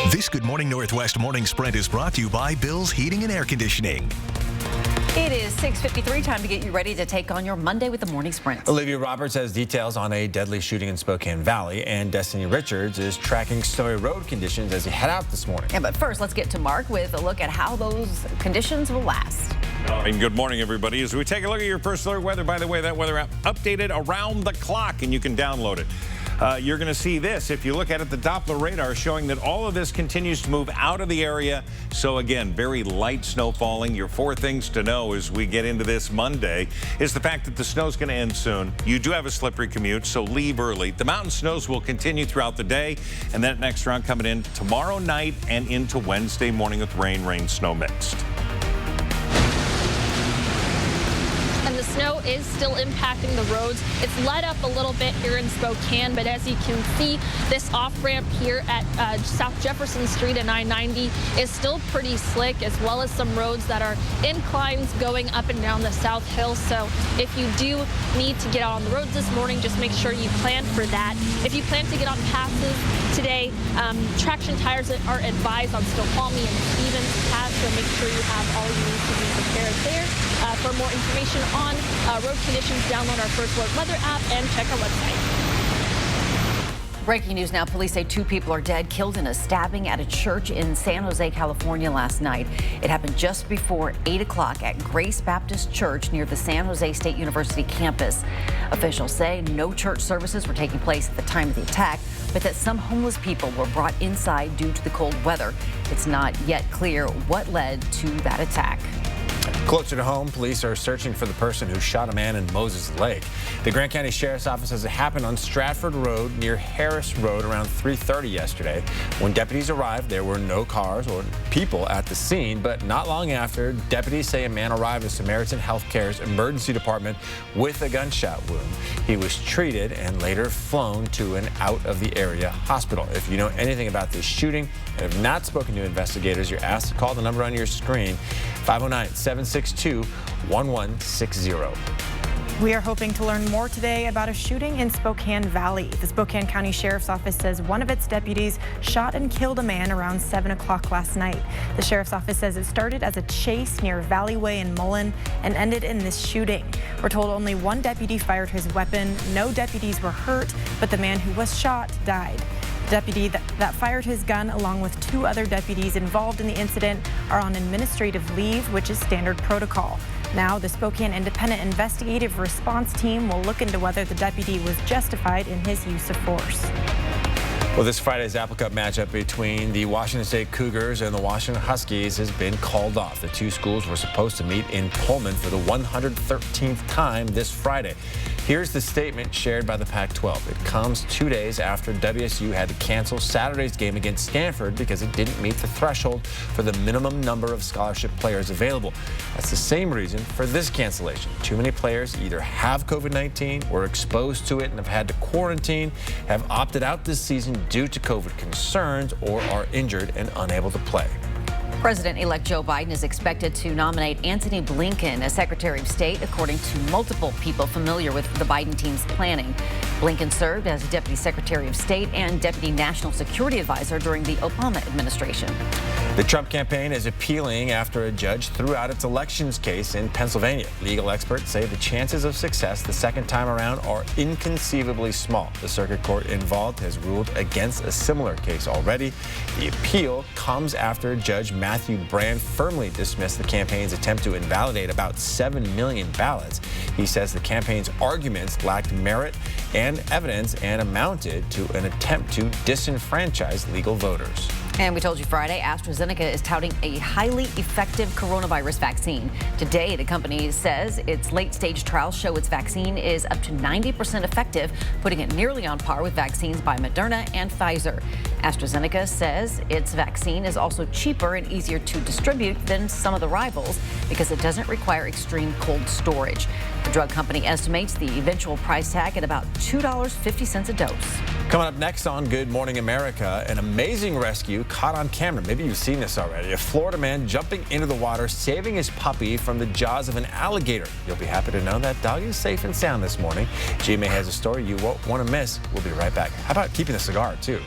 This Good Morning Northwest morning sprint is brought to you by Bill's Heating and Air Conditioning. It is 6:53, time to get you ready to take on your Monday with the morning sprint. Olivia Roberts has details on a deadly shooting in Spokane Valley, and Destiny Richards is tracking snowy road conditions as you head out this morning. Yeah, but first, let's get to Mark with a look at how those conditions will last. And good morning, everybody. As we take a look at your first alert weather, by the way, that weather app updated around the clock, and you can download it. You're going to see this. If you look at it, the Doppler radar showing that all of this continues to move out of the area. So again, very light snow falling. Your four things to know as we get into this Monday is the fact that the snow's going to end soon. You do have a slippery commute, so leave early. The mountain snows will continue throughout the day, and that next round coming in tomorrow night and into Wednesday morning with rain, snow mixed. And the snow is still impacting the roads. It's let up a little bit here in Spokane, but as you can see, this off-ramp here at South Jefferson Street and I-90 is still pretty slick, as well as some roads that are inclines going up and down the South Hill. So if you do need to get out on the roads this morning, just make sure you plan for that. If you plan to get on passes today, traction tires are advised on Snoqualmie and Stevens Pass, so make sure you have all you need to be prepared there. For more information on road conditions, download our First Alert Weather app and check our website. Breaking news now. Police say 2 people are dead, killed in a stabbing at a church in San Jose, California last night. It happened just before 8 o'clock at Grace Baptist Church near the San Jose State University campus. Officials say no church services were taking place at the time of the attack, but that some homeless people were brought inside due to the cold weather. It's not yet clear what led to that attack. Closer to home, police are searching for the person who shot a man in Moses Lake. The Grant County Sheriff's Office says it happened on Stratford Road near Harris Road around 3:30 yesterday. When deputies arrived, there were no cars or people at the scene, but not long after, deputies say a man arrived at Samaritan Healthcare's emergency department with a gunshot wound. He was treated and later flown to an out-of-the-area hospital. If you know anything about this shooting and have not spoken to investigators, you're asked to call the number on your screen, 509-762-1160. We are hoping to learn more today about a shooting in Spokane Valley. The Spokane County Sheriff's Office says one of its deputies shot and killed a man around 7 o'clock last night. The Sheriff's Office says it started as a chase near Valleyway and Mullen and ended in this shooting. We're told only one deputy fired his weapon. No deputies were hurt, but the man who was shot died. The deputy that fired his gun, along with 2 other deputies involved in the incident, are on administrative leave, which is standard protocol. Now, the Spokane Independent Investigative Response Team will look into whether the deputy was justified in his use of force. Well, this Friday's Apple Cup matchup between the Washington State Cougars and the Washington Huskies has been called off. The 2 schools were supposed to meet in Pullman for the 113th time this Friday. Here's the statement shared by the Pac-12. It comes 2 days after WSU had to cancel Saturday's game against Stanford because it didn't meet the threshold for the minimum number of scholarship players available. That's the same reason for this cancellation. Too many players either have COVID-19, were exposed to it and have had to quarantine, have opted out this season due to COVID concerns, or are injured and unable to play. President-elect Joe Biden is expected to nominate Antony Blinken as Secretary of State, according to multiple people familiar with the Biden team's planning. Blinken served as Deputy Secretary of State and Deputy National Security Advisor during the Obama administration. The Trump campaign is appealing after a judge threw out its elections case in Pennsylvania. Legal experts say the chances of success the second time around are inconceivably small. The circuit court involved has ruled against a similar case already. The appeal comes after Judge Matthew Brand firmly dismissed the campaign's attempt to invalidate about 7 million ballots. He says the campaign's arguments lacked merit and evidence and amounted to an attempt to disenfranchise legal voters. And we told you Friday, AstraZeneca is touting a highly effective coronavirus vaccine. Today, the company says its late-stage trials show its vaccine is up to 90% effective, putting it nearly on par with vaccines by Moderna and Pfizer. AstraZeneca says its vaccine is also cheaper and easier to distribute than some of the rivals because it doesn't require extreme cold storage. The drug company estimates the eventual price tag at about $2.50 a dose. Coming up next on Good Morning America, an amazing rescue caught on camera. Maybe you've seen this already. A Florida man jumping into the water, saving his puppy from the jaws of an alligator. You'll be happy to know that dog is safe and sound this morning. GMA has a story you won't want to miss. We'll be right back. How about keeping a cigar, too?